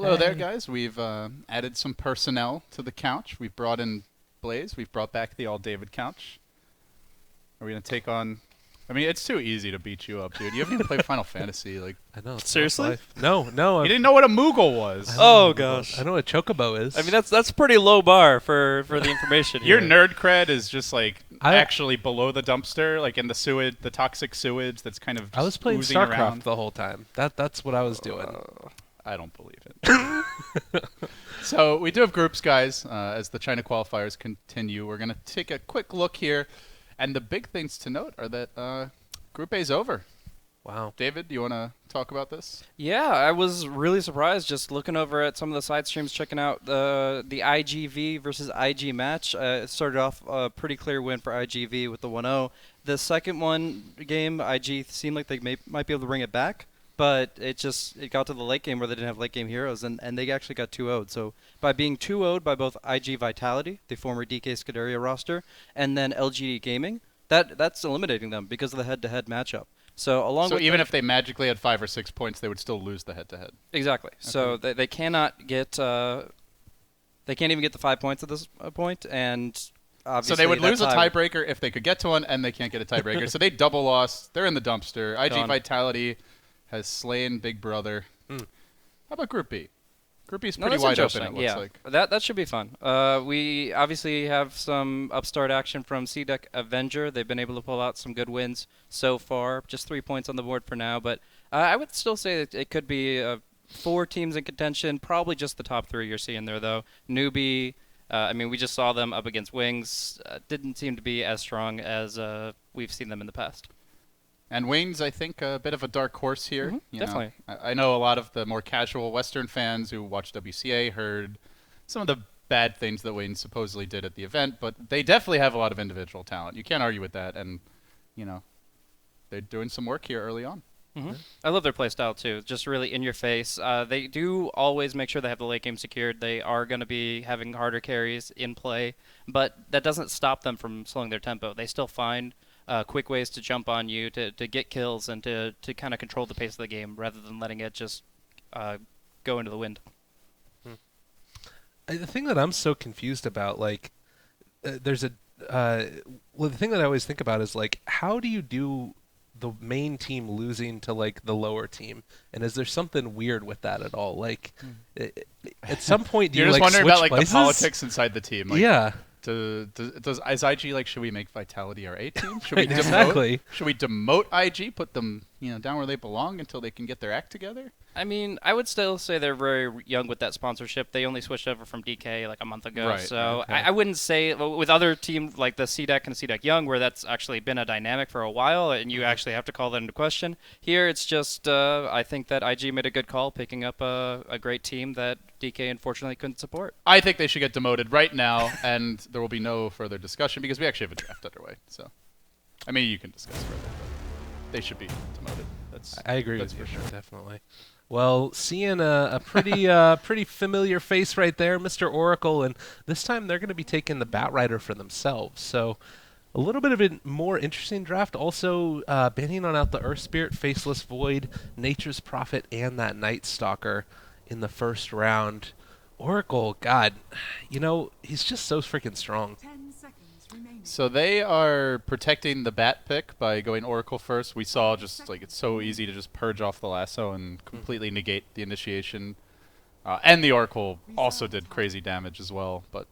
Hello there, guys. We've added some personnel to the couch. We've brought in Blaze. We've brought back the all David couch. Are we gonna take on? I mean, it's too easy to beat you up, dude. You haven't even played Final Fantasy. Like, I know. Seriously? No. you didn't know what a Moogle was. Oh gosh. I know what Chocobo is. I mean that's a pretty low bar for the information Your here. nerd cred is just like actually below the dumpster, like in the sewage, the toxic sewage that's kind of. I was playing oozing StarCraft around. the whole time. That's what I was doing. I don't believe it. So we do have groups, guys. As the China qualifiers continue, we're gonna take a quick look here, and the big things to note are that Group A's over. Wow. David, do you want to talk about this? Yeah, I was really surprised just looking over at some of the side streams, checking out the IGV versus IG match. It started off a pretty clear win for IGV with the 1-0. The second game, IG seemed like they might be able to bring it back, but it got to the late game where they didn't have late game heroes, and they actually got 2-0'd. So by being 2-0'd by both IG Vitality, the former DK Scuderia roster, and then LGD Gaming, that's eliminating them because of the head-to-head matchup. So even if they magically had 5 or 6 points, they would still lose the head-to-head. Exactly. Okay. So they cannot get they can't even get the 5 points at this point, and obviously so they would lose a tiebreaker if they could get to one, and they can't get a tiebreaker. So they double lost. They're in the dumpster. IG Vitality has slain Big Brother. How about Group B? Group B is pretty wide open, it looks like. That should be fun. We obviously have some upstart action from CDEC Avenger. They've been able to pull out some good wins so far. Just 3 points on the board for now, but I would still say that it could be 4 teams in contention. Probably just the top 3 you're seeing there, though. Newbee, I mean, we just saw them up against Wings. Didn't seem to be as strong as we've seen them in the past. And Wings, I think, a bit of a dark horse here. Definitely. I know a lot of the more casual Western fans who watch WCA heard some of the bad things that Wings supposedly did at the event, but they definitely have a lot of individual talent. You can't argue with that, and, they're doing some work here early on. Mm-hmm. I love their play style, too. Just really in your face. They do always make sure they have the late game secured. They are going to be having harder carries in play, but that doesn't stop them from slowing their tempo. They still find quick ways to jump on you, to get kills, and to kind of control the pace of the game rather than letting it just go into the wind. The thing that I'm so confused about, there's the thing that I always think about is, how do you do the main team losing to, the lower team? And is there something weird with that at all? At some point, do You're you, just wondering switch about, places? the politics inside the team. Yeah. Is IG should we make Vitality our A team? Should we Exactly. Should we demote IG, put them down where they belong until they can get their act together? I mean, I would still say they're very young with that sponsorship. They only switched over from DK a month ago. Right, so okay. I wouldn't say, with other teams like the CDEC and CDEC Young, where that's actually been a dynamic for a while, and you actually have to call that into question. Here, it's just, I think that IG made a good call picking up a great team that DK unfortunately couldn't support. I think they should get demoted right now, and there will be no further discussion because we actually have a draft underway. So, I mean, you can discuss further, but they should be demoted. I agree with you, for sure. Definitely. Well, seeing a pretty pretty familiar face right there, Mr. Oracle, and this time they're going to be taking the Batrider for themselves. So a little bit of a more interesting draft. Also banning on out the Earth Spirit, Faceless Void, Nature's Prophet, and that Night Stalker in the first round. Oracle, God, he's just so freaking strong. So they are protecting the bat pick by going Oracle first. We saw just it's so easy to just purge off the lasso and completely negate the initiation. And the Oracle also did crazy damage as well. But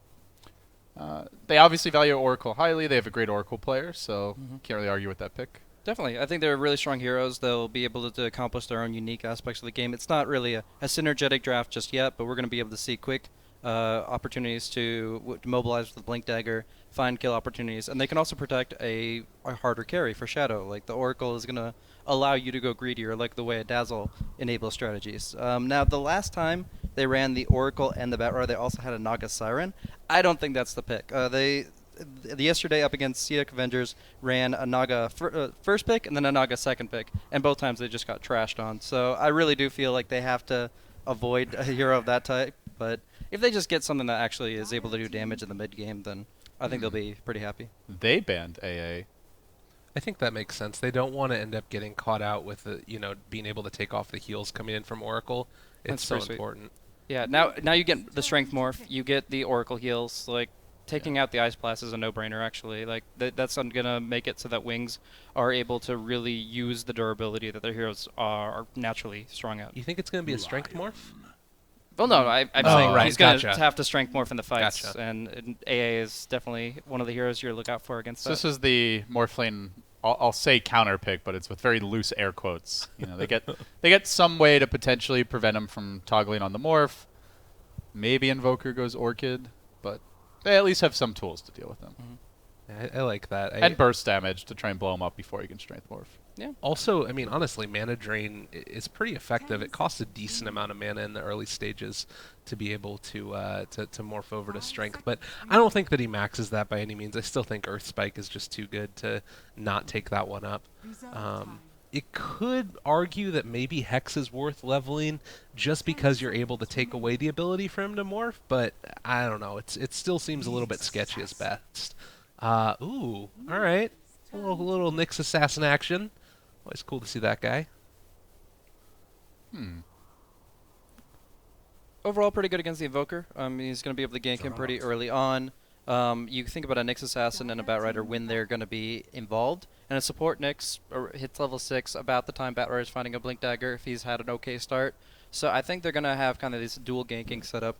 they obviously value Oracle highly. They have a great Oracle player, so can't really argue with that pick. Definitely. I think they're really strong heroes. They'll be able to accomplish their own unique aspects of the game. It's not really a synergetic draft just yet, but we're going to be able to see quick opportunities to mobilize with the Blink Dagger, find kill opportunities, and they can also protect a harder carry for Shadow. Like the Oracle is going to allow you to go greedier, like the way a Dazzle enables strategies. Now, the last time they ran the Oracle and the Batrider, they also had a Naga Siren. I don't think that's the pick. Yesterday up against CDEC Avengers ran a Naga first pick and then a Naga second pick, and both times they just got trashed on. So I really do feel like they have to avoid a hero of that type, but if they just get something that actually is able to do damage in the mid game, then I think they'll be pretty happy. They banned AA. I think that makes sense. They don't want to end up getting caught out with being able to take off the heals coming in from Oracle. It's so important. Yeah, now you get the strength morph, you get the Oracle heals. Like, taking out the Ice Blast is a no-brainer, actually. Like, that's gonna make it so that Wings are able to really use the durability that their heroes are naturally strong at. You think it's going to be a strength morph? Well, no, I'm Oh, saying right, he's going to gotcha. have to strength morph in the fights, Gotcha. and AA is definitely one of the heroes you look out for against So that. this is the Morphling, I'll say counter pick, but it's with very loose air quotes. You know, they get some way to potentially prevent him from toggling on the morph. Maybe Invoker goes Orchid, but they at least have some tools to deal with him. I like that. And burst damage to try and blow him up before he can strength morph. Yeah. Also, I mean, honestly, mana drain is pretty effective. It costs a decent amount of mana in the early stages to be able to morph over to strength, but I don't think that he maxes that by any means. I still think Earth Spike is just too good to not take that one up. It could argue that maybe Hex is worth leveling just because you're able to take away the ability for him to morph, but I don't know. It still seems a little bit sketchy as best. Ooh, all right. A little Nyx Assassin action. Always cool to see that guy. Overall, pretty good against the Invoker. He's going to be able to gank him pretty early on. You think about a Nyx Assassin and a Batrider when they're going to be involved. And a support Nyx hits level 6 about the time Batrider's finding a Blink Dagger if he's had an okay start. So I think they're going to have kind of this dual ganking set up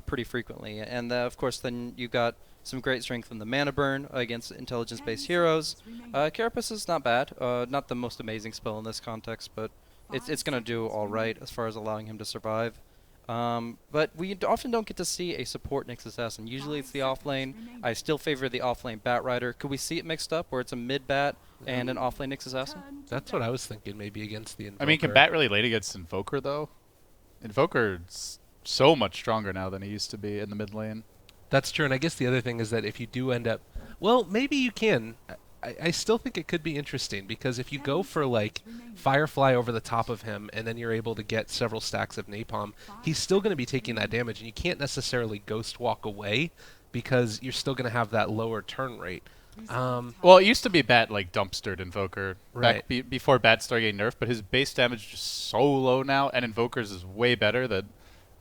pretty frequently. And of course, then you got some great strength in the mana burn against intelligence-based heroes. Carapace is not bad. Not the most amazing spell in this context, but it's going to do all right as far as allowing him to survive. But we often don't get to see a support Nyx Assassin. Usually it's the offlane. I still favor the offlane Batrider. Could we see it mixed up where it's a mid-bat and an offlane Nyx Assassin? That's what I was thinking, maybe against the Invoker. I mean, can Bat really late against Invoker, though? Invoker's so much stronger now than he used to be in the mid lane. That's true, and I guess the other thing is that if you do end up... Well, maybe you can. I still think it could be interesting, because if you go for, like, Firefly over the top of him, and then you're able to get several stacks of Napalm, he's still going to be taking that damage, and you can't necessarily Ghost Walk away, because you're still going to have that lower turn rate. Well, it used to be Bat, like, dumpstered Invoker Right. back before Bat started getting nerfed, but his base damage is just so low now, and Invoker's is way better that...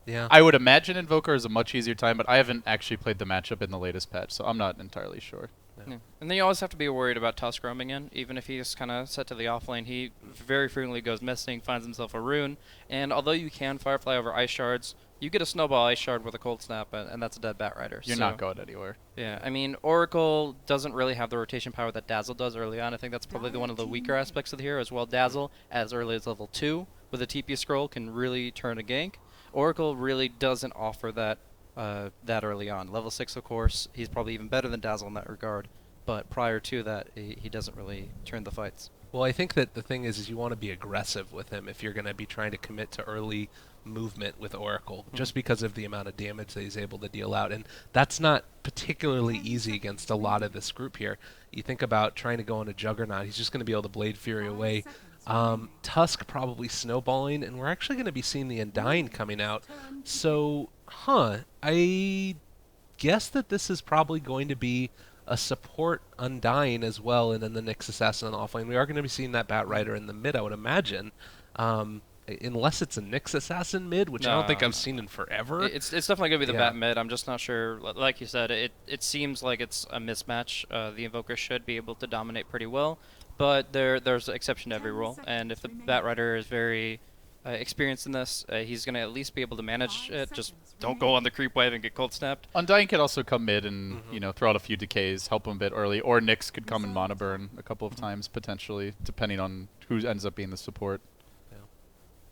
Yeah. I would imagine Invoker is a much easier time, but I haven't actually played the matchup in the latest patch, so I'm not entirely sure. Yeah. And then you always have to be worried about Tusk roaming in. Even if he's kind of set to the offlane, he very frequently goes missing, finds himself a rune, and although you can Firefly over Ice Shards, you get a Snowball Ice Shard with a Cold Snap, and that's a dead Batrider. You're not going anywhere. Yeah, I mean, Oracle doesn't really have the rotation power that Dazzle does early on. I think that's probably one of the weaker aspects of the hero as well. Dazzle, as early as level 2, with a TP scroll, can really turn a gank. Oracle really doesn't offer that that early on. Level 6, of course, he's probably even better than Dazzle in that regard. But prior to that, he doesn't really turn the fights. Well, I think that the thing is you want to be aggressive with him if you're going to be trying to commit to early movement with Oracle, just because of the amount of damage that he's able to deal out. And that's not particularly easy against a lot of this group here. You think about trying to go on a Juggernaut, he's just going to be able to Blade Fury away. Tusk probably snowballing, and we're actually going to be seeing the Undying coming out. So, I guess that this is probably going to be a support Undying as well, and then the Nyx Assassin on the offlane. We are going to be seeing that Batrider in the mid, I would imagine. Unless it's a Nyx Assassin mid, which I don't think I've seen in forever. It's definitely going to be the Yeah. Bat mid. I'm just not sure. Like you said, it seems like it's a mismatch. The Invoker should be able to dominate pretty well, but there's an exception to every rule. And if the Batrider is very experienced in this, he's going to at least be able to manage it. Just don't go on the creep wave and get cold snapped. Undying could also come mid and throw out a few decays, help him a bit early, or Nyx could come and mana burn a couple of times potentially, depending on who ends up being the support. Yeah.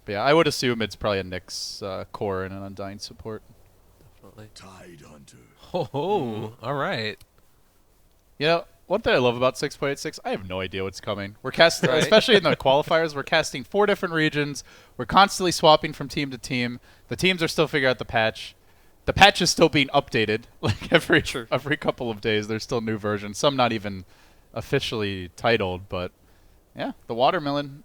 But yeah, I would assume it's probably a Nyx core and an Undying support. Definitely. Tide Hunter. Oh, all right. You know, one thing I love about 6.86, I have no idea what's coming. We're casting, Right. especially in the qualifiers, we're casting 4 different regions. We're constantly swapping from team to team. The teams are still figuring out the patch. The patch is still being updated. Like every couple of days, there's still new versions. Some not even officially titled, but yeah, the watermelon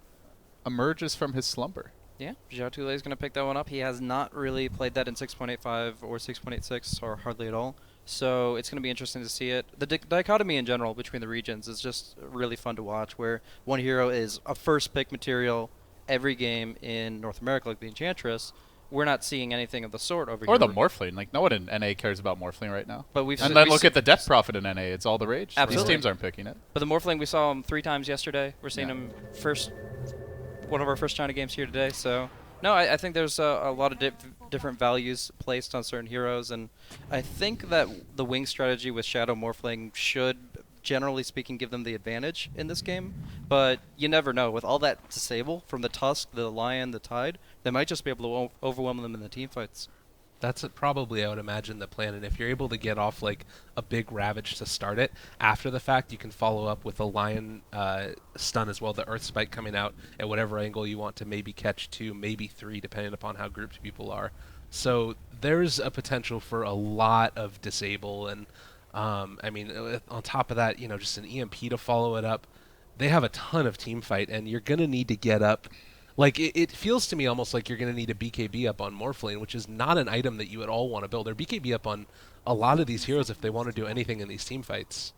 emerges from his slumber. Yeah, Xiao Tule is going to pick that one up. He has not really played that in 6.85 or 6.86, or hardly at all. So it's going to be interesting to see it. The dichotomy in general between the regions is just really fun to watch, where one hero is a first pick material every game in North America, like the Enchantress, we're not seeing anything of the sort over here. Or the Morphling. Like, no one in NA cares about Morphling right now. But we've and then look at the Death Profit in NA. It's all the rage. Absolutely. These teams aren't picking it. But the Morphling, we saw him 3 times yesterday. We're seeing him one of our first China games here today. So, no, I think there's a lot of different values placed on certain heroes. And I think that the wing strategy with Shadow Morphling should, generally speaking, give them the advantage in this game. But you never know. With all that disable from the Tusk, the Lion, the Tide, they might just be able to overwhelm them in the team fights. That's probably, I would imagine, the plan. And if you're able to get off like a big Ravage to start it, after the fact, you can follow up with a Lion stun as well, the Earth Spike coming out at whatever angle you want to maybe catch 2, maybe 3, depending upon how grouped people are. So there's a potential for a lot of disable. And, I mean, on top of that, just an EMP to follow it up. They have a ton of team fight, and you're going to need to get up. Like, it feels to me almost like you're going to need a BKB up on Morphling, which is not an item that you at all want to build. Or BKB up on a lot of these heroes if they want to do anything in these team fights.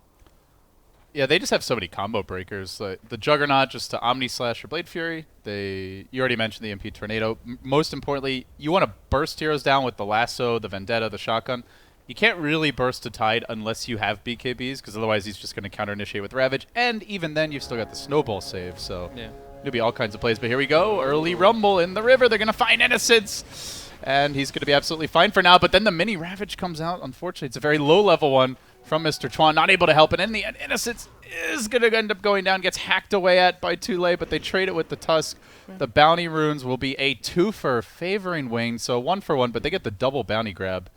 Yeah, they just have so many combo breakers. Like the Juggernaut just to Omni Slash or Blade Fury. You already mentioned the MP Tornado. Most importantly, you want to burst heroes down with the Lasso, the Vendetta, the Shotgun. You can't really burst a Tide unless you have BKBs, because otherwise he's just going to counter-initiate with Ravage. And even then, you've still got the Snowball save, so... Yeah. There'll be all kinds of plays, but here we go. Early Rumble in the river. They're going to find Innocence, and he's going to be absolutely fine for now. But then the mini Ravage comes out. Unfortunately, it's a very low-level one from Mr. Chuan. Not able to help, and in the end, Innocence is going to end up going down. Gets hacked away at by Too Late, but they trade it with the Tusk. The Bounty Runes will be a 2-for favoring Wing, so 1-for-1, but they get the double Bounty grab.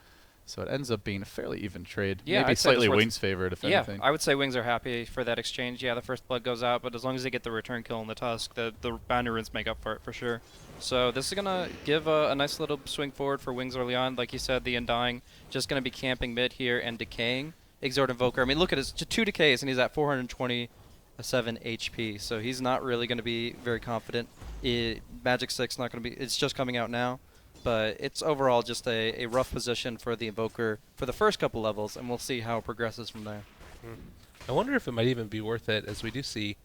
So it ends up being a fairly even trade. Yeah, maybe I'd say slightly this Wings favored, if anything. I would say Wings are happy for that exchange. Yeah, the first blood goes out, but as long as they get the return kill on the Tusk, the Bounty Runes make up for it for sure. So this is going to give a nice little swing forward for Wings early on. Like you said, the Undying just going to be camping mid here and decaying. Exort Invoker, I mean, look at his 2 decays, and he's at 427 HP. So he's not really going to be very confident. Magic 6 not going to be, it's just coming out now. But it's overall just a rough position for the Invoker for the first couple levels, and we'll see how it progresses from there. I wonder if it might even be worth it, as we do see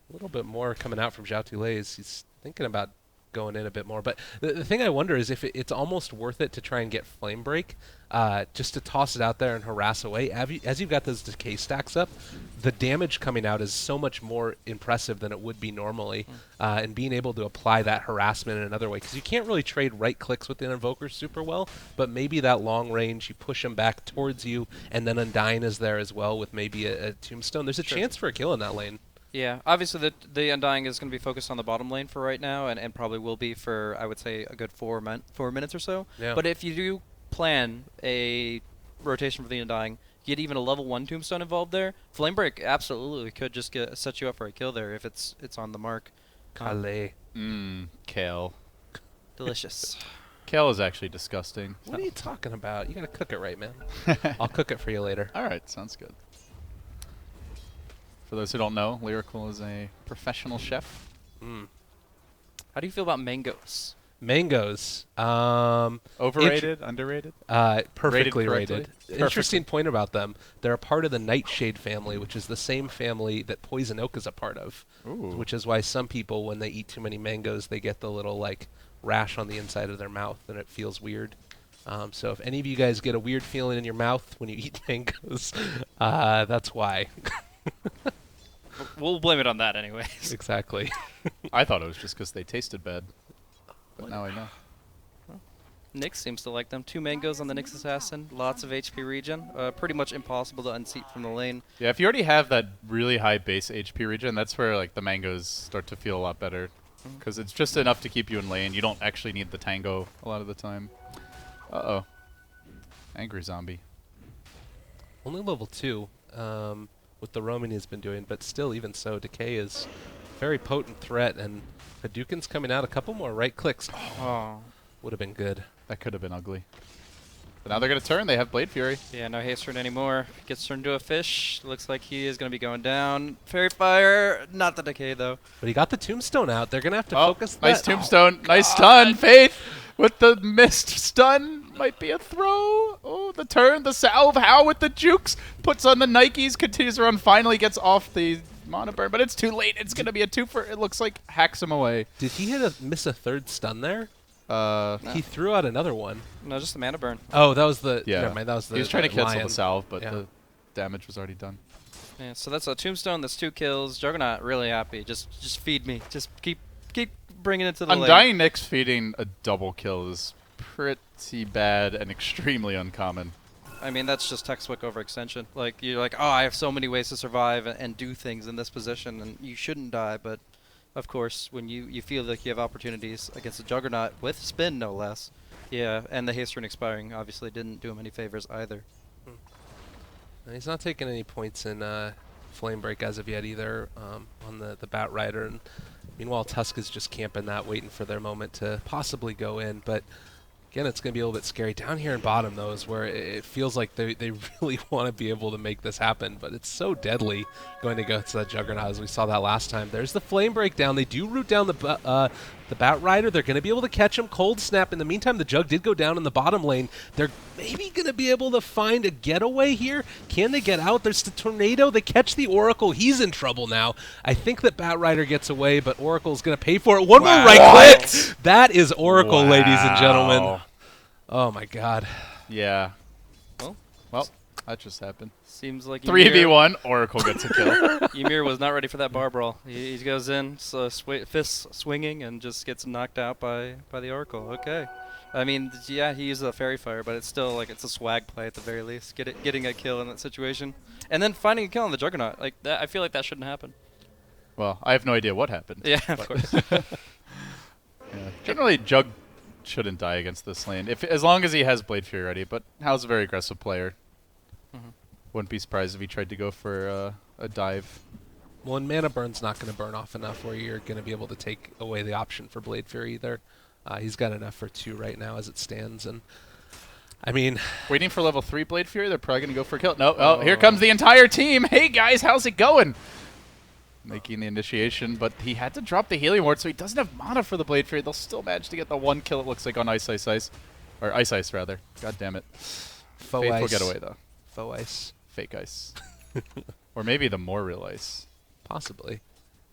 a little bit more coming out from Zhao Tuilei's. He's thinking about going in a bit more. But the thing I wonder is if it's almost worth it to try and get Flame Break, just to toss it out there and harass away. As you've got those decay stacks up, the damage coming out is so much more impressive than it would be normally. And being able to apply that harassment in another way, because you can't really trade right clicks with the Invoker super well, but maybe that long range, you push him back towards you, and then Undying is there as well with maybe a Tombstone. There's a chance for a kill in that lane. Yeah, obviously the Undying is going to be focused on the bottom lane for right now, and probably will be for, I would say, a good 4 minutes or so. Yeah. But if you do plan a rotation for the Undying, get even a level 1 Tombstone involved there, Flame Break absolutely could just set you up for a kill there if it's on the mark. Kale. Kale. Delicious. Kale is actually disgusting. What are you talking about? You got to cook it right, man. I'll cook it for you later. All right, sounds good. For those who don't know, Lyrical is a professional chef. How do you feel about mangoes? Mangoes. Overrated, underrated? Perfectly Rated rated. correctly? Interesting point about them. They're a part of the Nightshade family, which is the same family that Poison Oak is a part of. Ooh. Which is why some people, when they eat too many mangoes, they get the little like rash on the inside of their mouth, and it feels weird. So if any of you guys get a weird feeling in your mouth when you eat mangoes, that's why. We'll blame it on that anyways. Exactly. I thought it was just because they tasted bad. But now I know. Nyx seems to like them. 2 mangoes on the Nyx Assassin. Lots of HP regen. Pretty much impossible to unseat from the lane. Yeah, if you already have that really high base HP regen, that's where like the mangoes start to feel a lot better. Because it's just enough to keep you in lane. You don't actually need the tango a lot of the time. Uh-oh. Angry zombie. Only level 2 with the roaming he's been doing, but still, even so, Decay is a very potent threat, and Hadouken's coming out. A couple more right clicks. Oh. Would have been good. That could have been ugly. But now they're going to turn. They have Blade Fury. Yeah, no haste turn anymore. Gets turned into a fish. Looks like he is going to be going down. Fairy Fire. Not the Decay, though. But he got the Tombstone out. They're going to have to focus that. Nice Tombstone. Nice stun. Faith with the missed stun. Might be a throw. Oh, the turn. The salve. How with the jukes. Puts on the Nikes. Continues to run. Finally gets off the Mana Burn. But it's too late. It's going to be a 2 for, it looks like, hacks him away. Did he miss a third stun there? He threw out another one. No, just the mana burn. Oh, that was the. Yeah. Never mind, that was the. He was trying to cancel lion. the salve, but Yeah. the damage was already done. Yeah, so that's a tombstone. That's 2 kills. Juggernaut really happy. Just feed me. Just keep bringing it to the lane. Undying Nyx feeding a double kill is pretty bad and extremely uncommon. I mean, that's just textbook overextension. Like, you're like, oh, I have so many ways to survive and do things in this position, and you shouldn't die. But, of course, when you feel like you have opportunities against a Juggernaut, with spin no less, yeah, and the haste rune expiring obviously didn't do him any favors either. And he's not taking any points in Flame Break as of yet either on the Bat Rider. And meanwhile, Tusk is just camping that, waiting for their moment to possibly go in. But again, it's going to be a little bit scary. Down here in bottom, though, is where it feels like they really want to be able to make this happen. But it's so deadly going to go to that Juggernaut, as we saw that last time. There's the Flame Break down. They do root down the Bat Rider. They're going to be able to catch him. Cold Snap. In the meantime, the Jug did go down in the bottom lane. They're maybe going to be able to find a getaway here. Can they get out? There's the Tornado. They catch the Oracle. He's in trouble now. I think that Bat Rider gets away, but Oracle's going to pay for it. One more right click. That is Oracle, ladies and gentlemen. Oh, my God. Yeah. Well, that just happened. seems like 3v1, Oracle gets a kill. Ymir was not ready for that bar brawl. He goes in, so fists swinging, and just gets knocked out by the Oracle. Okay. I mean, yeah, he used a Fairy Fire, but it's still like it's a swag play at the very least. Getting a kill in that situation, and then finding a kill on the Juggernaut. Like that, I feel like that shouldn't happen. Well, I have no idea what happened. Yeah, of course. Yeah. Generally, Jug shouldn't die against this lane, as long as he has Blade Fury ready. But Hal's a very aggressive player. Wouldn't be surprised if he tried to go for a dive. Well, and Mana Burn's not going to burn off enough where you're going to be able to take away the option for Blade Fury either. He's got enough for 2 right now as it stands, and I mean, waiting for level 3 Blade Fury. They're probably going to go for a kill. No, oh, here comes the entire team. Hey guys, how's it going? Making the initiation, but he had to drop the Healing Ward, so he doesn't have mana for the Blade Fury. They'll still manage to get the 1 kill. It looks like on Ice, or Ice rather. God damn it. faux Faith ice. will get away though. Faux ice. Fake ice, or maybe the more real ice. Possibly.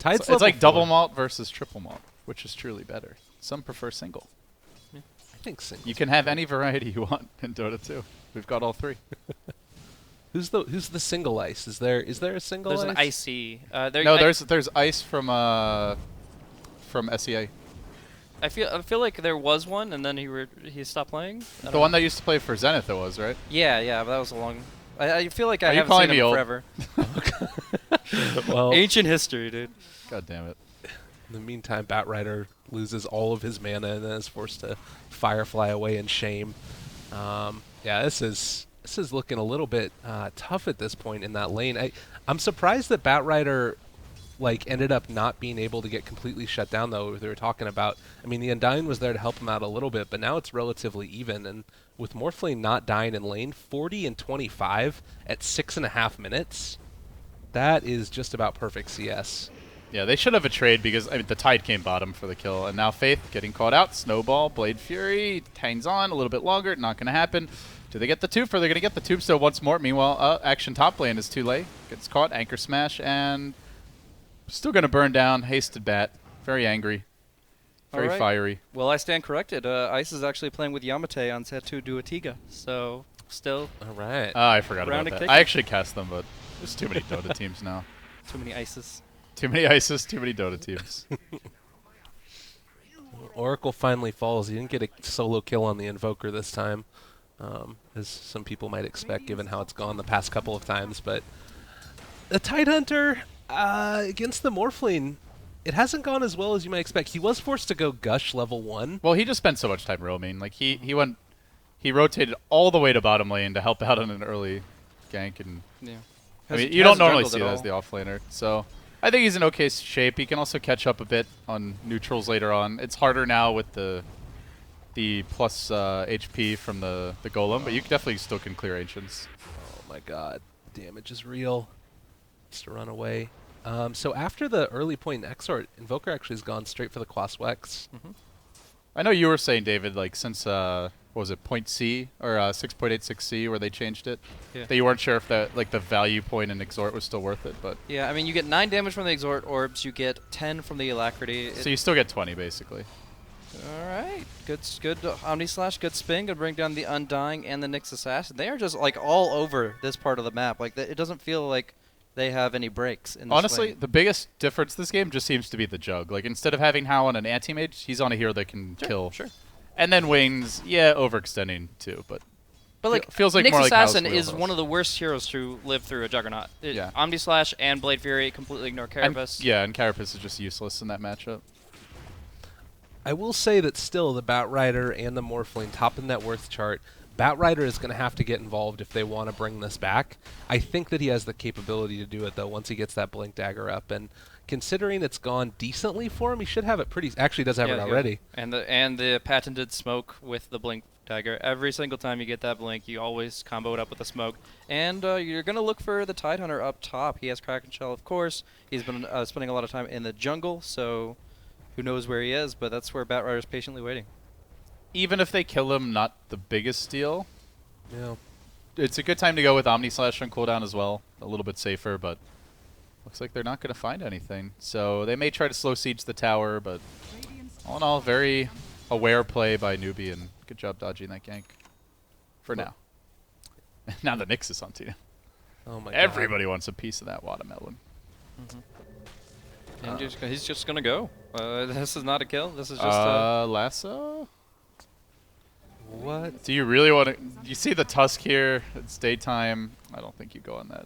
It's like double malt versus triple malt, which is truly better. Some prefer single. I think single. You can have any variety you want in Dota 2. We've got all 3. Who's the single ice? Is there a single There's ice? an icy. No, there's ice from SEA. I feel like there was one, and then he stopped playing. The one that used to play for Zenith, it was, right? Yeah, but that was a long. I feel like I Are you haven't calling seen me him old? forever. Well, Ancient history, dude. God damn it. in the meantime, Bat Rider loses all of his mana and then is forced to Firefly away in shame. Yeah, this is looking a little bit tough at this point in that lane. I'm surprised that Bat Rider ended up not being able to get completely shut down, though. They were talking about, I mean, the Undying was there to help him out a little bit, but now it's relatively even. And with Morphling not dying in lane, 40 and 25 at 6.5 minutes, that is just about perfect CS. Yeah, they should have a trade because the Tide came bottom for the kill, and now Faith getting caught out. Snowball, Blade Fury, hangs on a little bit longer. Not going to happen. Do they get the Twofer? They're going to get the Tombstone once more. Meanwhile, Action top lane is too late. Gets caught, Anchor Smash, and still going to burn down. Hasted Bat. Very angry. Very fiery. Well, I stand corrected. Ice is actually playing with Yamate on Setu Duatiga, so still All right. I forgot about Round that. kick. I actually cast them, but there's too many Dota teams now. too many Ices. Too many Isis, too many Dota teams. Oracle finally falls. He didn't get a solo kill on the Invoker this time, as some people might expect given how it's gone the past couple of times. But the Tidehunter against the Morphling, it hasn't gone as well as you might expect. He was forced to go Gush level 1. Well, he just spent so much time roaming. Like he rotated all the way to bottom lane to help out on an early gank, and Yeah. I mean you don't normally see that as the offlaner. So I think he's in okay shape. He can also catch up a bit on neutrals later on. It's harder now with the plus HP from the golem, but you definitely still can clear ancients. Oh my god. Damage is real. Just to run away. So after the early point in Exort, Invoker actually has gone straight for the Quaswex. I know you were saying, David, like since what was it, point C or 6.86C where they changed it, Yeah. that you weren't sure if that the value point in Exort was still worth it, but Yeah, I mean, you get 9 damage from the Exhort Orbs, you get 10 from the Alacrity. so you still get 20 basically. All right, good Omni Slash, good spin, gonna bring down the Undying and the Nyx Assassin. They are just like all over this part of the map. Like it doesn't feel like they have any breaks in this Honestly, lane. the biggest difference this game just seems to be the Jug. Like, instead of having Hao on an anti-mage, he's on a hero that can kill. Sure. And then Wings, yeah, overextending too, but like feels like Nyx more like Hao's Assassin is wheelhouse. one of the worst heroes to live through a Juggernaut. Yeah. Omni Slash and Blade Fury completely ignore And, Carapace. yeah, and Carapace is just useless in that matchup. I will say that still the Batrider and the Morphling top of the net worth chart, Batrider is going to have to get involved if they want to bring this back. I think that he has the capability to do it, though, once he gets that Blink Dagger up. And considering it's gone decently for him, he should have it pretty... Actually, he does have it already. And the patented smoke with the Blink Dagger. Every single time you get that Blink, you always combo it up with a smoke. And you're going to look for the Tidehunter up top. He has Kraken Shell, of course. He's been spending a lot of time in the jungle, so who knows where he is, but that's where Batrider's patiently waiting. Even if they kill him, not the biggest steal. Yeah. It's a good time to go with Omni Slash on cooldown as well. A little bit safer, but looks like they're not going to find anything. So they may try to slow siege the tower, but all in all, very aware play by Newbee, and good job dodging that gank. For now. Now the Nyx is on team. Oh my Everybody wants a piece of that watermelon. And he's just going to go. This is not a kill. This is just Lasso? What? Do you really want to... You see the Tusk here? It's daytime. I don't think you go on that.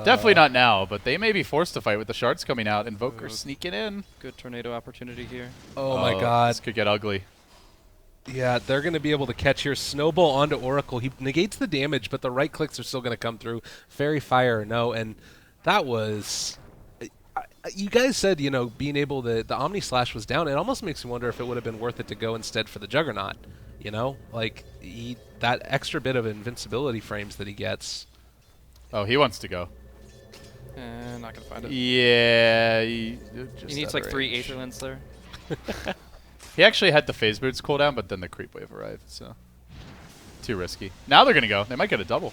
Definitely not now, but they may be forced to fight with the shards coming out. Invoker sneaking in. good tornado opportunity here. Oh my god. This could get ugly. Yeah, they're going to be able to catch here. Snowball onto Oracle. He negates the damage, but the right clicks are still going to come through. Fairy Fire, no. And that was... You guys said, you know, being able to... The Omni Slash was down. It almost makes me wonder if it would have been worth it to go instead for the Juggernaut. You know? Like, that extra bit of invincibility frames that he gets. Oh, he wants to go. Not going to find it. Yeah. He needs like 3 range. Aetherlands there. He actually had the phase boots cooldown, but then the creep wave arrived, so too risky. Now they're gonna go. They might get a double.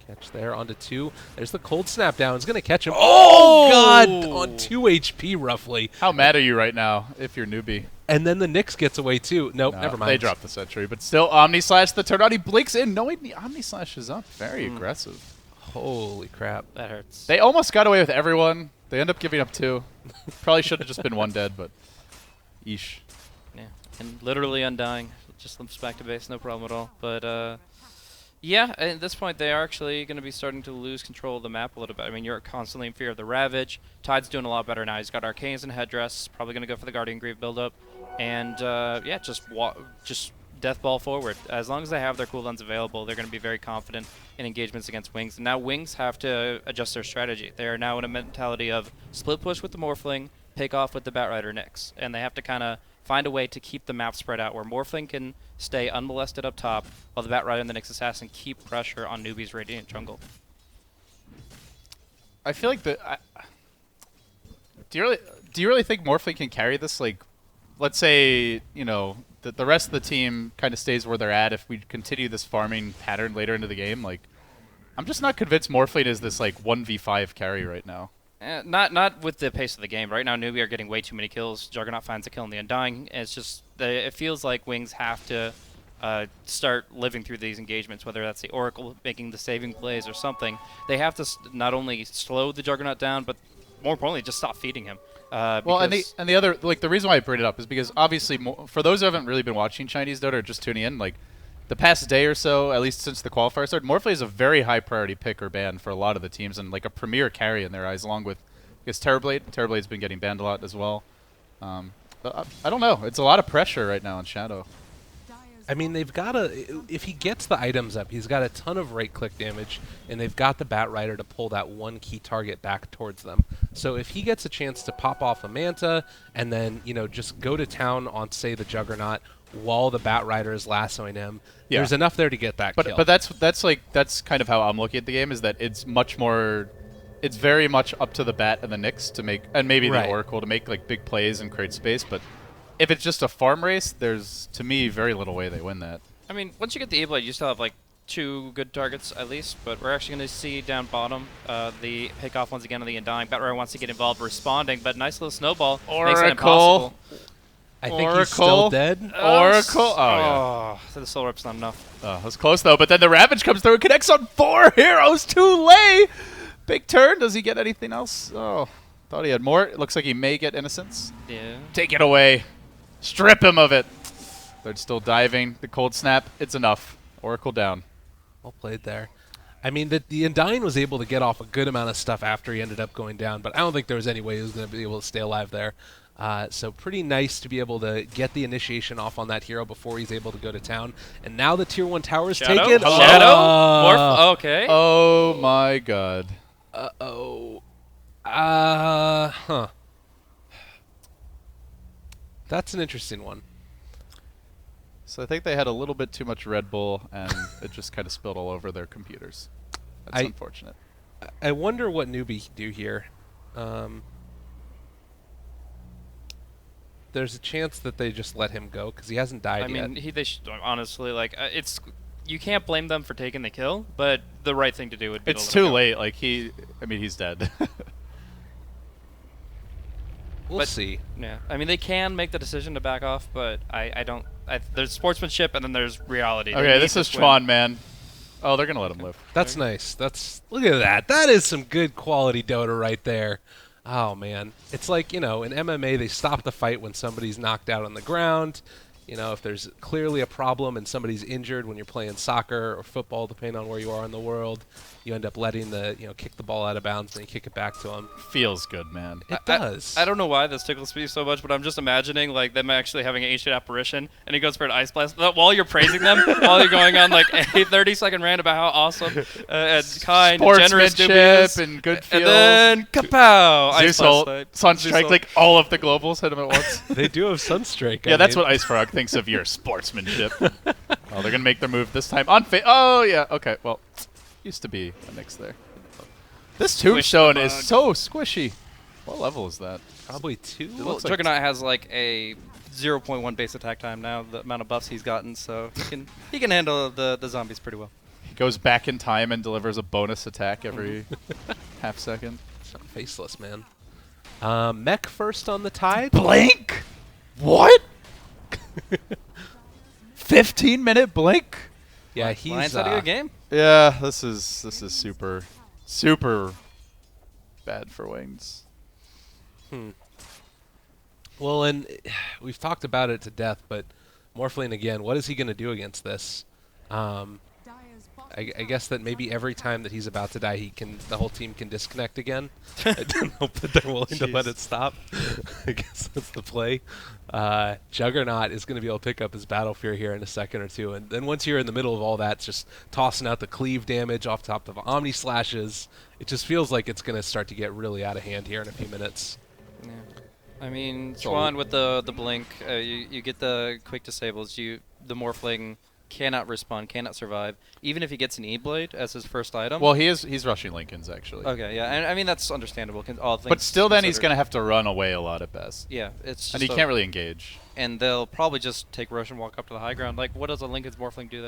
Catch there onto 2. There's the cold snap down. It's going to catch him. Oh, God! On 2 HP, roughly. How mad are you right now if you're Newbee? And then the Nyx gets away, too. Nope, No, never mind. They dropped the sentry, but still Omni Slash the turn on. He blinks in knowing the Omni Slash is up. Very aggressive. Holy crap. That hurts. They almost got away with everyone. They end up giving up 2. Probably should have just been 1 dead, but yeesh. Yeah, and literally Undying. Just limps back to base, no problem at all. But, yeah, at this point, they are actually going to be starting to lose control of the map a little bit. I mean, you're constantly in fear of the Ravage. Tide's doing a lot better now. He's got Arcanes and Headdress. Probably going to go for the Guardian Greave build-up. And, yeah, just death ball forward. As long as they have their cooldowns available, they're going to be very confident in engagements against Wings. And now Wings have to adjust their strategy. They are now in a mentality of split push with the Morphling, pick off with the Batrider Nyx. And they have to kind of find a way to keep the map spread out where Morphling can stay unmolested up top while the Batrider and the Nyx Assassin keep pressure on Newbee's Radiant jungle. I feel like do you really think Morphling can carry this? Like, let's say, you know, the rest of the team kind of stays where they're at if we continue this farming pattern later into the game. Like, I'm just not convinced Morphling is this like 1v5 carry right now. Not with the pace of the game. Right now, Newbee are getting way too many kills. Juggernaut finds a kill in the Undying. It's just it feels like Wings have to start living through these engagements, whether that's the Oracle making the saving plays or something. They have to not only slow the Juggernaut down, but more importantly, just stop feeding him. Well, and the other, like, the reason why I bring it up is because obviously for those who haven't really been watching Chinese Dota or just tuning in, like, the past day or so, at least since the qualifier started, Morphling is a very high priority pick or ban for a lot of the teams, and like a premier carry in their eyes, along with, I guess, Terrorblade. Terrorblade's been getting banned a lot as well. But I don't know. It's a lot of pressure right now on Shadow. I mean, they've got to... If he gets the items up, he's got a ton of right-click damage, and they've got the Batrider to pull that one key target back towards them. So if he gets a chance to pop off a Manta and then, you know, just go to town on, say, the Juggernaut while the Batrider is lassoing him, there's enough there to get that kill. But that's kind of how I'm looking at the game, is that it's much more... It's very much up to the Bat and the Nyx to make... And maybe the Oracle to make, like, big plays and create space, but... If it's just a farm race, there's, to me, very little way they win that. I mean, once you get the A-Blade, you still have, like, 2 good targets at least, but we're actually going to see down bottom the pick off once again on the Undying. Batrider wants to get involved responding, but nice little snowball makes it impossible. I think he's still dead. Oracle. Oh, So the soul rip's not enough. yeah. That was close, though. But then the Ravage comes through and connects on 4 heroes. Too late. Big turn. Does he get anything else? Oh, thought he had more. It looks like he may get Innocence. Yeah. Take it away. Strip him of it. They're still diving. The cold snap. It's enough. Oracle down. Well played there. I mean, the Undying was able to get off a good amount of stuff after he ended up going down, but I don't think there was any way he was going to be able to stay alive there. So pretty nice to be able to get the initiation off on that hero before he's able to go to town. And now the tier 1 tower's Shadow? taken. Shadow? Morph? Okay. Oh my god. Uh-oh. Huh. That's an interesting one. So I think they had a little bit too much Red Bull, and it just kind of spilled all over their computers. That's unfortunate. I wonder what Newbee can do here. There's a chance that they just let him go because he hasn't died yet. I mean, they should, honestly, like, it's you can't blame them for taking the kill, but the right thing to do would be It's to let him too go. late. Like he's dead. We'll see. Yeah, I mean, they can make the decision to back off, but I don't. There's sportsmanship and then there's reality. They Okay, need this is win. Chuan, man. Oh, they're gonna let him live. That's nice. Look at that. That is some good quality Dota right there. Oh man, it's like, in MMA they stop the fight when somebody's knocked out on the ground. If there's clearly a problem and somebody's injured when you're playing soccer or football, depending on where you are in the world, you end up letting kick the ball out of bounds and then you kick it back to them. Feels good, man. It does. I don't know why this tickles me so much, but I'm just imagining like them actually having an ancient apparition, and he goes for an ice blast while you're praising them, while you're going on like a 30-second rant about how awesome and kind, and generous Newbee is, and good feels. and then kapow! Ice Zeus ult, blast. Sunstrike, Zeus like all of the globals hit him at once. They do have Sunstrike. Yeah, that's what Ice Frog thinks of your sportsmanship. Oh, they're going to make their move this time. Oh, yeah. Okay, well, used to be a mix there. This tombstone is so squishy. What level is that? Probably 2. Well, looks like Juggernaut has like a 0.1 base attack time now, the amount of buffs he's gotten, so he can handle the zombies pretty well. He goes back in time and delivers a bonus attack every half second. It's not faceless, man. Mech first on the tide. Blink? What? 15-minute blink? Yeah, he's Lions had a good game. Yeah, this is super bad for Wings. Well, and we've talked about it to death, but Morphling again, what is he going to do against this? I guess that maybe every time that he's about to die, the whole team can disconnect again. I don't hope that they're willing to let it stop. I guess that's the play. Juggernaut is going to be able to pick up his Battle Fear here in a second or two, and then once you're in the middle of all that, it's just tossing out the cleave damage off top of Omni Slashes. It just feels like it's going to start to get really out of hand here in a few minutes. Yeah. I mean, Chuan with the blink, you get the quick disables. The Morphling cannot respawn, cannot survive, even if he gets an E-Blade as his first item. Well, he's rushing Lincoln's, actually. Okay, yeah, and I mean, that's understandable. All things But still then he's considered. going to have to run away a lot at best. Yeah, it's just And he can't really engage. And they'll probably just take rush and walk up to the high ground. Like, what does a Lincoln's Morphling do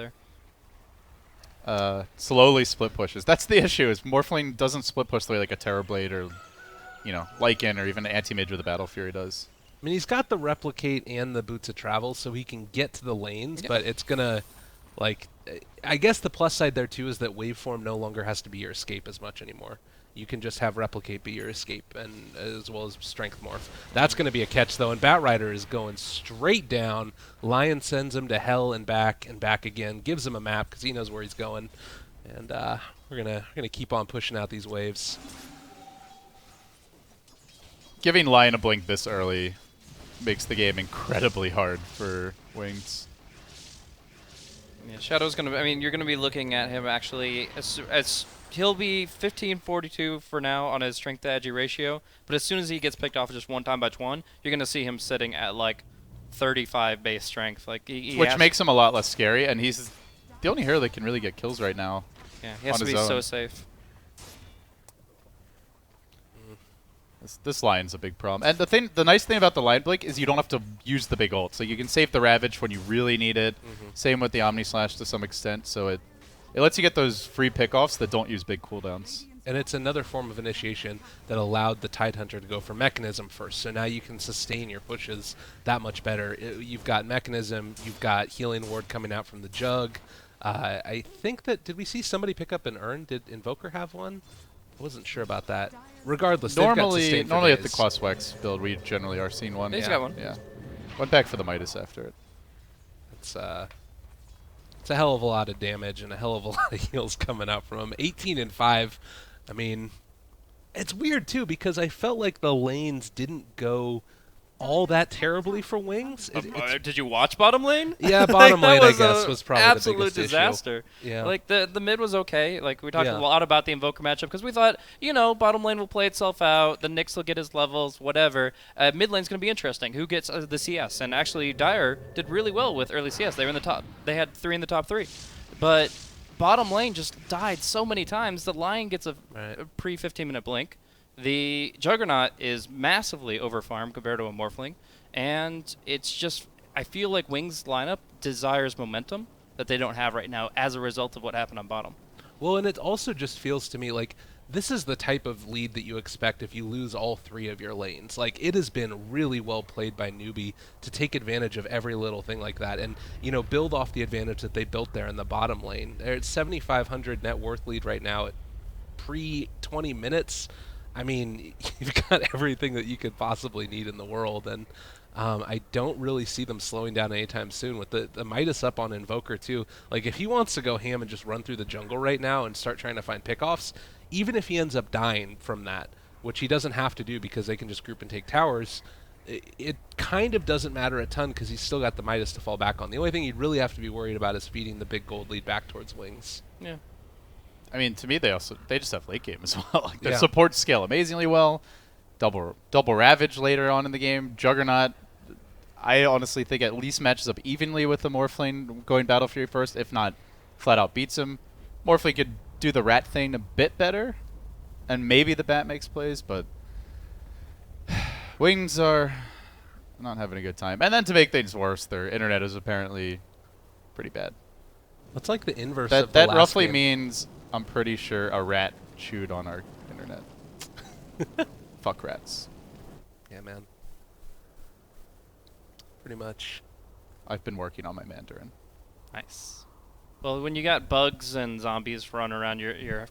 there? Slowly split pushes. That's the issue, is Morphling doesn't split push the way like a Terrorblade or, Lycan or even an Anti-Mage with a Battle Fury does. I mean, he's got the Replicate and the Boots of Travel, so he can get to the lanes, but it's going to, I guess the plus side there, too, is that Waveform no longer has to be your escape as much anymore. You can just have Replicate be your escape, and as well as Strength Morph. That's going to be a catch, though, and Batrider is going straight down. Lion sends him to hell and back again, gives him a map because he knows where he's going, and we're gonna keep on pushing out these waves. Giving Lion a blink this early makes the game incredibly hard for Wings. Yeah, Shadow's gonna. I mean, you're gonna be looking at him actually as he'll be 1542 for now on his strength to agi ratio. But as soon as he gets picked off just one time by Chuan, you're gonna see him sitting at like 35 base strength. Like Which makes him a lot less scary, and he's the only hero that can really get kills right now. Yeah, he has to on be his so own. safe. This Lion's a big problem. And the nice thing about the Lion Blink is you don't have to use the big ult. So you can save the Ravage when you really need it. Same with the Omni Slash to some extent. So it lets you get those free pickoffs that don't use big cooldowns. And it's another form of initiation that allowed the Tidehunter to go for Mechanism first. So now you can sustain your pushes that much better. You've got Mechanism, you've got Healing Ward coming out from the Jug. I think that, did we see somebody pick up an Urn? Did Invoker have one? I wasn't sure about that. Regardless, normally they've got normally days. at the Qualifier build, we generally are seeing one. He's got one. Yeah. Went back for the Midas after it. It's a hell of a lot of damage and a hell of a lot of heals coming out from him. 18 and 5. I mean, it's weird too because I felt like the lanes didn't go all that terribly for Wings. Did you watch bottom lane? Yeah, bottom lane, I that guess, was probably the absolute biggest issue. disaster. Yeah. Like the mid was okay. Like we talked Yeah. a lot about the Invoker matchup because we thought, bottom lane will play itself out. The Nyx will get his levels, whatever. Mid lane's going to be interesting. Who gets the CS? And actually, Dire did really well with early CS. They were in the top. They had 3 in the top 3, but bottom lane just died so many times. The Lion gets a pre 15-minute blink. The Juggernaut is massively overfarmed compared to a Morphling. And it's just, I feel like Wings' lineup desires momentum that they don't have right now as a result of what happened on bottom. Well, and it also just feels to me like this is the type of lead that you expect if you lose all 3 of your lanes. Like, it has been really well played by Newbee to take advantage of every little thing like that and, build off the advantage that they built there in the bottom lane. They're at 7,500 net worth lead right now at pre-20 minutes. I mean, you've got everything that you could possibly need in the world, and I don't really see them slowing down anytime soon with the Midas up on Invoker too. Like, if he wants to go ham and just run through the jungle right now and start trying to find pickoffs, even if he ends up dying from that, which he doesn't have to do because they can just group and take towers, it kind of doesn't matter a ton because he's still got the Midas to fall back on. The only thing you'd really have to be worried about is feeding the big gold lead back towards Wings. Yeah. I mean, to me, they just have late game as well. Like, their support scale amazingly well. Double Ravage later on in the game. Juggernaut, I honestly think at least matches up evenly with the Morphling going Battle Fury first, if not flat out beats him. Morphling could do the rat thing a bit better, and maybe the bat makes plays, but Wings are not having a good time. And then to make things worse, their internet is apparently pretty bad. It's like the inverse of the That last roughly game. means, I'm pretty sure, a rat chewed on our internet. Fuck rats. Yeah, man. Pretty much. I've been working on my Mandarin. Nice. Well, when you got bugs and zombies running around your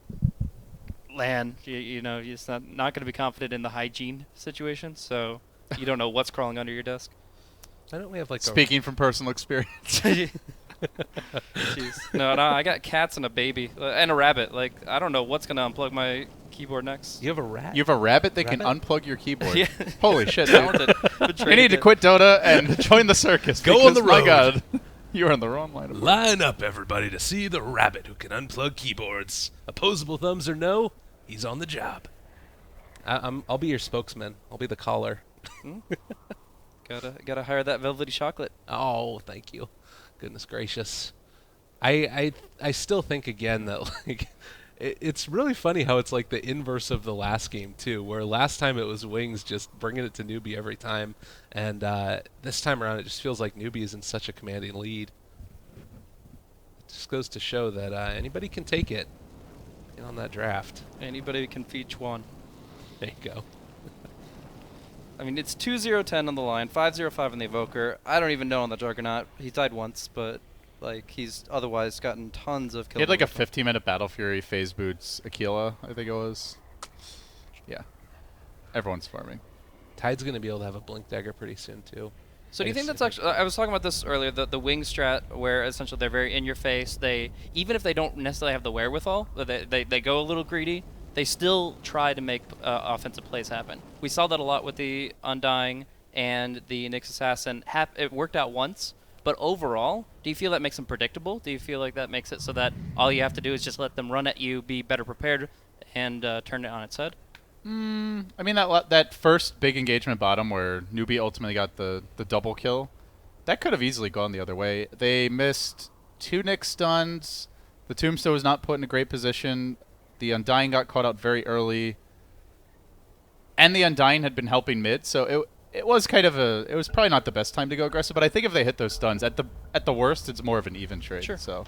LAN, you're just not going to be confident in the hygiene situation, so you don't know what's crawling under your desk. Why don't we have like Speaking from personal experience. Jeez. No, I got cats and a baby and a rabbit. Like, I don't know what's going to unplug my keyboard next. You have a rat? You have a rabbit that can unplug your keyboard. Yeah. Holy shit. Talented. You need to quit Dota and join the circus. Go on the because, my road. God, you're on the wrong line of work. Line up, everybody, to see the rabbit who can unplug keyboards. Opposable thumbs or no, he's on the job. I'll be your spokesman. I'll be the caller. Gotta hire that velvety chocolate. Oh, thank you. Goodness gracious. I still think again that like it's really funny how it's like the inverse of the last game too, where last time it was Wings just bringing it to Newbee every time, and this time around it just feels like Newbee is in such a commanding lead. It just goes to show that anybody can take it. Get on that draft. Anybody can feed Chuan. There you go. I mean, it's 2-0-10 on the line, 5-0-5 on the Evoker. I don't even know on the Juggernaut. He died once, but like he's otherwise gotten tons of kills. He had like a 15-minute Battle Fury phase boots Aquila, I think it was. Yeah. Everyone's farming. Tide's going to be able to have a Blink Dagger pretty soon too. So do you think that's actually? I was talking about this earlier. The wing strat, where essentially they're very in your face. They even if they don't necessarily have the wherewithal, they go a little greedy. They still try to make offensive plays happen. We saw that a lot with the Undying and the Nyx Assassin. It worked out once, but overall, do you feel that makes them predictable? Do you feel like that makes it so that all you have to do is just let them run at you, be better prepared, and turn it on its head? I mean, that first big engagement bottom where Newbee ultimately got the double kill, that could have easily gone the other way. They missed 2 Nyx stuns. The Tombstone was not put in a great position. The Undying got caught out very early. And the Undying had been helping mid, so it was kind of it was probably not the best time to go aggressive, but I think if they hit those stuns, at the worst, it's more of an even trade. Sure. So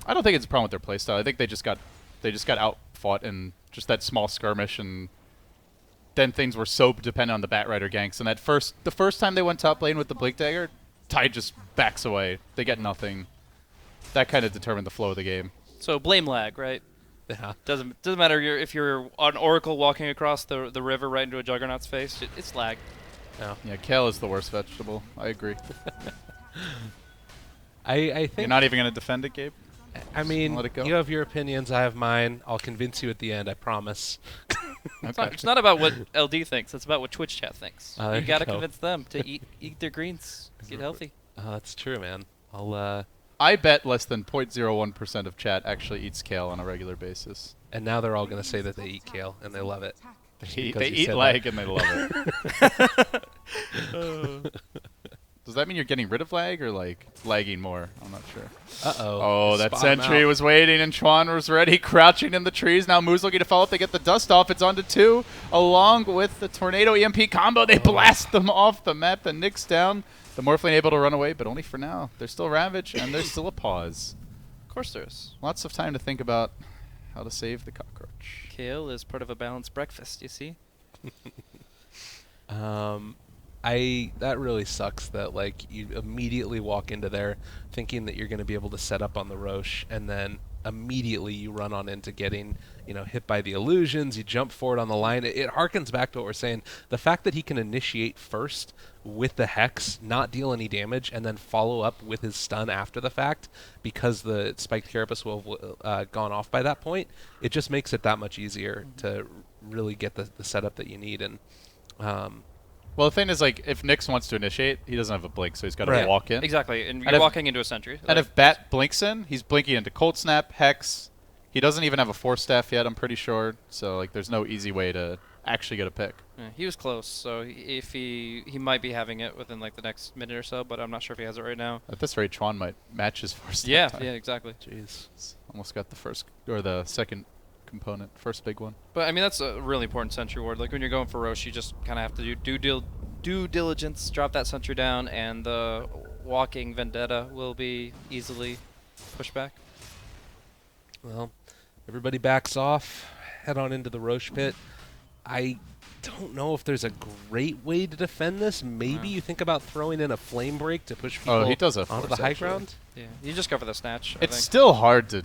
I don't think it's a problem with their playstyle. I think they just got out fought in just that small skirmish, and then things were so dependent on the Batrider ganks. And the first time they went top lane with the Blink Dagger, Tide just backs away. They get nothing. That kind of determined the flow of the game. So blame lag, right? Yeah. Doesn't matter if you're on Oracle walking across the river right into a Juggernaut's face. It's lag. Yeah, kale is the worst vegetable. I agree. I think You're not even going to defend it, Gabe? I mean, let it go? you have your opinions, I have mine. I'll convince you at the end, I promise. It's not about what LD thinks. It's about what Twitch chat thinks. There You you gotta go. convince them to eat their greens, get healthy. That's true, man. I'll I bet less than 0.01% of chat actually eats kale on a regular basis. and now they're all going to say that they eat kale and they love it. They Because you eat said lag that. and they love it. Does that mean you're getting rid of lag or like lagging more? I'm not sure. Uh-oh. Oh, that Spot 'em sentry out. was waiting and Chuan was ready, crouching in the trees. Now Moo's looking to follow up. They get the dust off. It's on to 2. Along with the Tornado EMP combo, they blast them off the map and Nick's down. The Morphling able to run away, but only for now. There's still Ravage and there's still a pause. Of course there is. Lots of time to think about how to save the cockroach. Kale is part of a balanced breakfast, you see? That really sucks that like you immediately walk into there thinking that you're going to be able to set up on the Roche, and then immediately you run on into getting, hit by the illusions. You jump forward on the line. It harkens back to what we're saying. The fact that he can initiate first with the Hex, not deal any damage, and then follow up with his stun after the fact, because the Spiked Carapace will have gone off by that point, it just makes it that much easier to really get the setup that you need. And Well, the thing is, like, if Nyx wants to initiate, he doesn't have a blink, so he's got to Right. walk in. Exactly, and And you're if- walking into a sentry. And if Bat blinks in, he's blinking into Cold Snap, Hex. He doesn't even have a Force Staff yet, I'm pretty sure. So, like, there's no easy way to actually get a pick. Yeah, he was close, so if he might be having it within like the next minute or so, but I'm not sure if he has it right now. At this rate, Chuan might match his Force Staff Yeah, time. yeah, exactly. jeez. He's almost got the first, or the second component, first big one. But I mean that's a really important sentry ward. Like when you're going for Roche, you just kind of have to do due diligence, drop that sentry down, and the walking Vendetta will be easily pushed back. Well, everybody backs off, head on into the Roche pit. I don't know if there's a great way to defend this. Maybe you think about throwing in a flame break to push people he does have onto the force, high actually. ground. Yeah, you just go for the snatch. I It's think. still hard to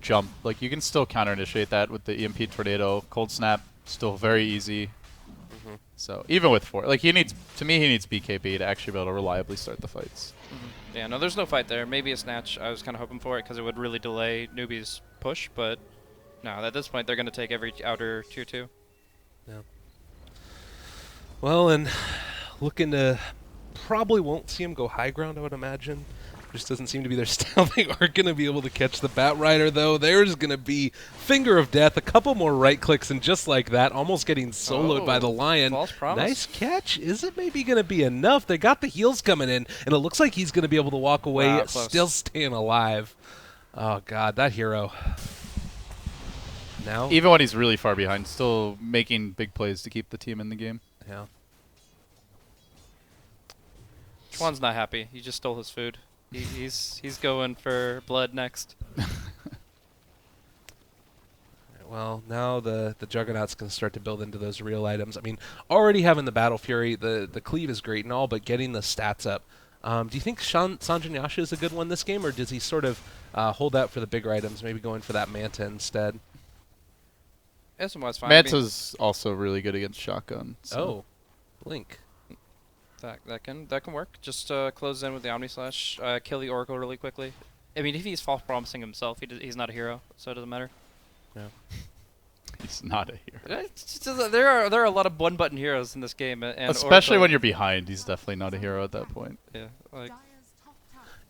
jump. Like, you can still counter-initiate that with the EMP Tornado. Cold Snap, still very easy. So, even with like, he needs BKB to actually be able to reliably start the fights. Yeah, no, there's no fight there. Maybe a snatch. I was kind of hoping for it because it would really delay Newbee's push, but no, at this point they're going to take every outer tier 2. Yeah. Well, and looking to probably won't see him go high ground, I would imagine. Just doesn't seem to be their style. They aren't going to be able to catch the Batrider, though. There's going to be Finger of Death, a couple more right clicks, and just like that, almost getting soloed by the Lion. False promise. Nice catch. Is it maybe going to be enough? They got the heals coming in, and it looks like he's going to be able to walk away, Wow, close. still staying alive. Oh, God, that hero. Now? Even when he's really far behind, still making big plays to keep the team in the game. Yeah. Chuan's not happy. He just stole his food. He's going for blood next. Well, now the Juggernauts can start to build into those real items. I mean, already having the Battle Fury, the cleave is great and all, but getting the stats up. Do you think Sanjin is a good one this game, or does he sort of hold out for the bigger items, maybe going for that Manta instead? SMY's fine. Manta's also really good against shotgun. So. Oh, Blink. That can work. Just close in with the Omni Slash, kill the Oracle really quickly. I mean, if he's false promising himself, he's not a hero, so it doesn't matter. Yeah. He's not a hero. It's just, there are a lot of one-button heroes in this game, and Especially Oracle, when you're behind, he's definitely not a hero at that point. yeah, like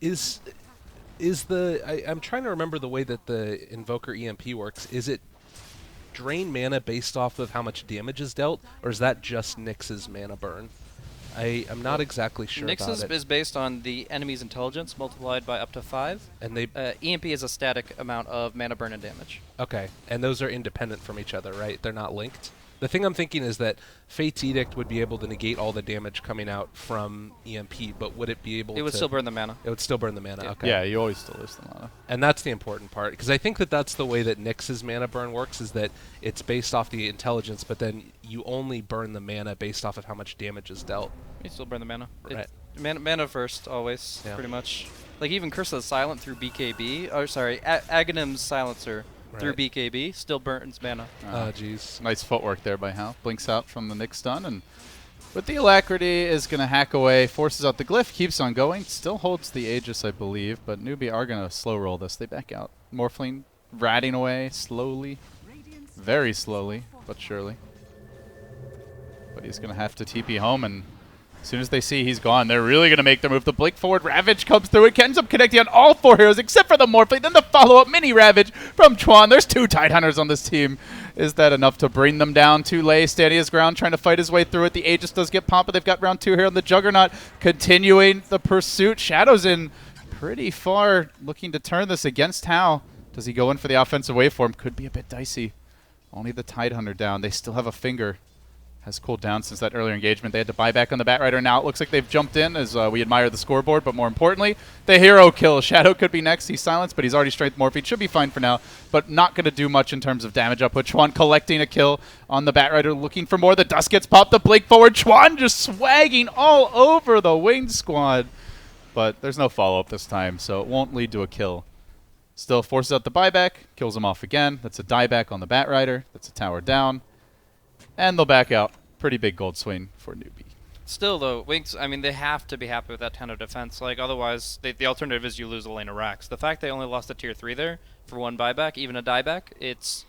Is I'm trying to remember the way that the Invoker EMP works. Is it drain mana based off of how much damage is dealt, or is that just Nyx's mana burn? I'm not exactly sure about Nyx's it. is based on the enemy's intelligence multiplied by up to 5. And they EMP is a static amount of mana burn and damage. okay, and those are independent from each other, right? They're not linked. The thing I'm thinking is that Fate's Edict would be able to negate all the damage coming out from EMP, but would it be able to... It would still burn the mana. It would still burn the mana, Yeah. okay. Yeah, you always still lose the mana. And that's the important part, because I think that that's the way that Nyx's mana burn works, is that it's based off the intelligence, but then you only burn the mana based off of how much damage is dealt. You still burn the mana. Right. Mana first, always, Yeah. pretty much. Like even Curse of the Silent through BKB, or sorry, Aghanim's Silencer through Right. BKB still burns mana. Oh, jeez. Nice footwork there by Hal. Blinks out from the Nyx stun, and with the Alacrity is going to hack away, forces out the Glyph, keeps on going, still holds the Aegis, I believe, but Newbee are going to slow roll this. They back out. Morphling ratting away slowly, very slowly, but surely. But he's going to have to TP home, and as soon as they see he's gone, they're really going to make the move. The blink forward Ravage comes through. It ends up connecting on all 4 heroes except for the Morphling. Then the follow-up mini Ravage from Chuan. There's 2 Tidehunters on this team. Is that enough to bring them down? Lei standing his ground, trying to fight his way through it. The Aegis does get popped, but they've got round 2 here on the Juggernaut. Continuing the pursuit. Shadow's in pretty far, looking to turn this against Hal. Does he go in for the offensive waveform? Could be a bit dicey. Only the Tidehunter down. They still have a finger. Has cooled down since that earlier engagement. They had to buy back on the Batrider. Now it looks like they've jumped in as we admire the scoreboard, but more importantly, the hero kill. Shadow could be next. He's silenced, but he's already strength morphed. Should be fine for now, but not going to do much in terms of damage output. Chuan collecting a kill on the Batrider, looking for more. The dust gets popped. The blink forward. Chuan just swagging all over the Winged Squad, but there's no follow-up this time, so it won't lead to a kill. Still forces out the buyback, kills him off again. That's a dieback on the Batrider. That's a tower down. And they'll back out. Pretty big gold swing for Newbee. Still, though, Wings, I mean, they have to be happy with that 10 of defense. Like, otherwise, the alternative is you lose a lane of racks. The fact they only lost a tier 3 there for 1 buyback, even a dieback, it's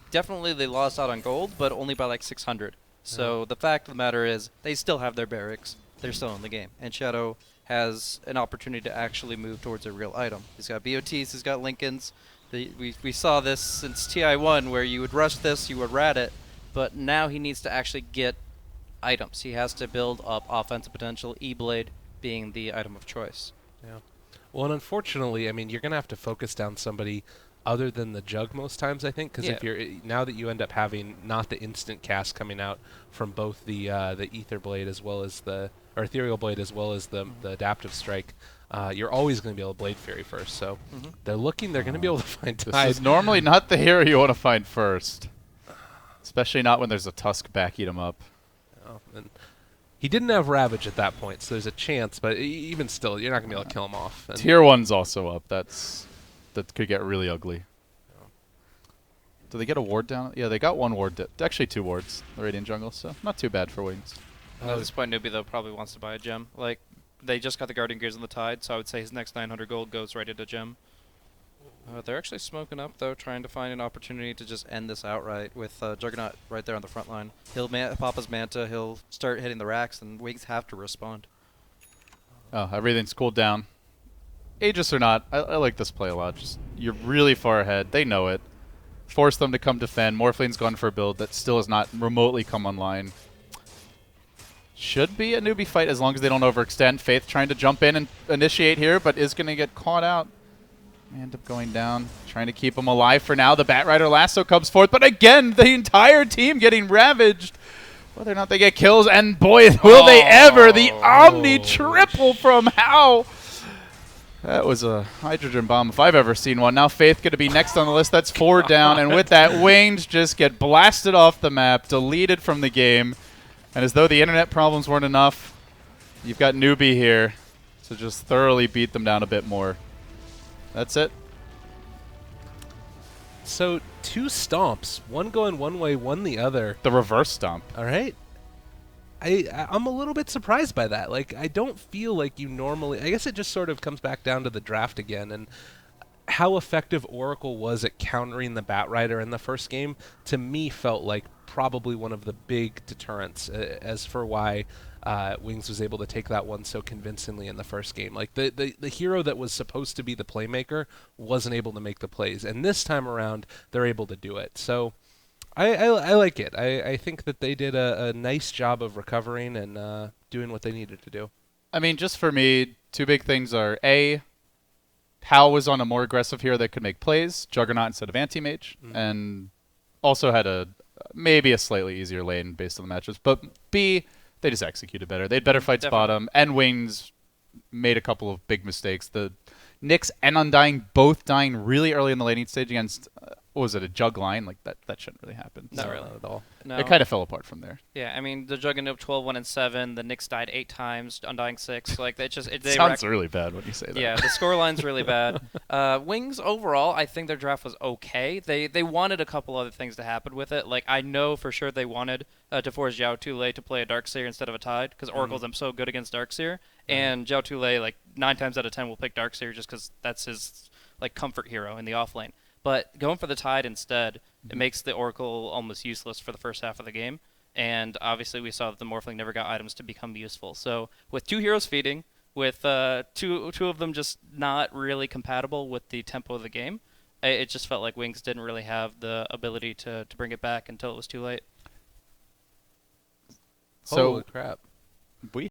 definitely they lost out on gold, but only by like 600. So the fact of the matter is they still have their barracks. They're still in the game. And Shadow has an opportunity to actually move towards a real item. He's got BOTs, he's got Lincolns. We saw this since TI1 where you would rush this, you would rat it, but now he needs to actually get items. He has to build up offensive potential, E-Blade being the item of choice. Yeah. Well, and unfortunately, I mean, you're going to have to focus down somebody other than the Jug most times, I think, because if you're now that you end up having not the instant cast coming out from both the Ether Blade as well as the or Ethereal Blade as well as the Adaptive Strike, you're always going to be able to Blade Fury first. So they're going to be able to find This Tide. is normally not the hero you want to find first, especially not when there's a Tusk backing him up. And he didn't have Ravage at that point, so there's a chance, but even still, you're not going to be able to kill him off. And Tier 1's also up. That could get really ugly. Do they get a ward down? Yeah, they got 1 ward. Actually, 2 wards. The Radiant Jungle, so not too bad for Wings. At this point, Newbee, though, probably wants to buy a gem. Like, they just got the Guardian Gears on the Tide, so I would say his next 900 gold goes right into gem. They're actually smoking up, though, trying to find an opportunity to just end this outright with Juggernaut right there on the front line. He'll pop his Manta, he'll start hitting the racks, and Wings have to respond. Oh, everything's cooled down. Aegis or not, I like this play a lot. Just you're really far ahead. They know it. Force them to come defend. Morphling's gone for a build that still has not remotely come online. Should be a Newbee fight as long as they don't overextend. Faith trying to jump in and initiate here, but is going to get caught out. They end up going down, trying to keep him alive for now. The Batrider lasso comes forth, but again, the entire team getting ravaged. Whether or not they get kills, and boy, will they ever! The Omni triple from Hal. That was a hydrogen bomb if I've ever seen one. Now Faith going to be next on the list. That's 4 down, and with that, Wings just get blasted off the map, deleted from the game. And as though the internet problems weren't enough, you've got Newbee here to just thoroughly beat them down a bit more. That's it. So 2 stomps, one going one way, one the other. The reverse stomp. All right. I'm a little bit surprised by that. Like, I don't feel like you normally... I guess it just sort of comes back down to the draft again, and how effective Oracle was at countering the Batrider in the first game, to me, felt like probably one of the big deterrents as for why Wings was able to take that one so convincingly in the first game. Like, the hero that was supposed to be the playmaker wasn't able to make the plays, and this time around, they're able to do it. So... I like it. I think that they did a nice job of recovering and doing what they needed to do. I mean, just for me, 2 big things are, A, Hal was on a more aggressive hero that could make plays, Juggernaut instead of Anti-Mage, and also had a maybe a slightly easier lane based on the matchups. But B, they just executed better. They had better fights Definitely. bottom, and Wings made a couple of big mistakes. The Nyx and Undying both dying really early in the laning stage against, what was it, a Jug line? Like, that shouldn't really happen. Not So really. at all. No. It kind of fell apart from there. Yeah, I mean, the Juggernaut 12, 1 and 7. The Knicks died 8 times. Undying 6. Like they just It sounds really bad when you say that. Yeah, the scoreline's really bad. Wings overall, I think their draft was okay. They wanted a couple other things to happen with it. Like I know for sure they wanted to force Zhao Tule to play a Darkseer instead of a Tide because Oracle's so good against Darkseer, and Zhao Tule like 9 times out of 10 will pick Darkseer just because that's his like comfort hero in the offlane. But going for the Tide instead, it makes the Oracle almost useless for the first half of the game. And obviously we saw that the Morphling never got items to become useful. So with 2 heroes feeding, with two of them just not really compatible with the tempo of the game, it just felt like Wings didn't really have the ability to bring it back until it was too late. So Holy crap. we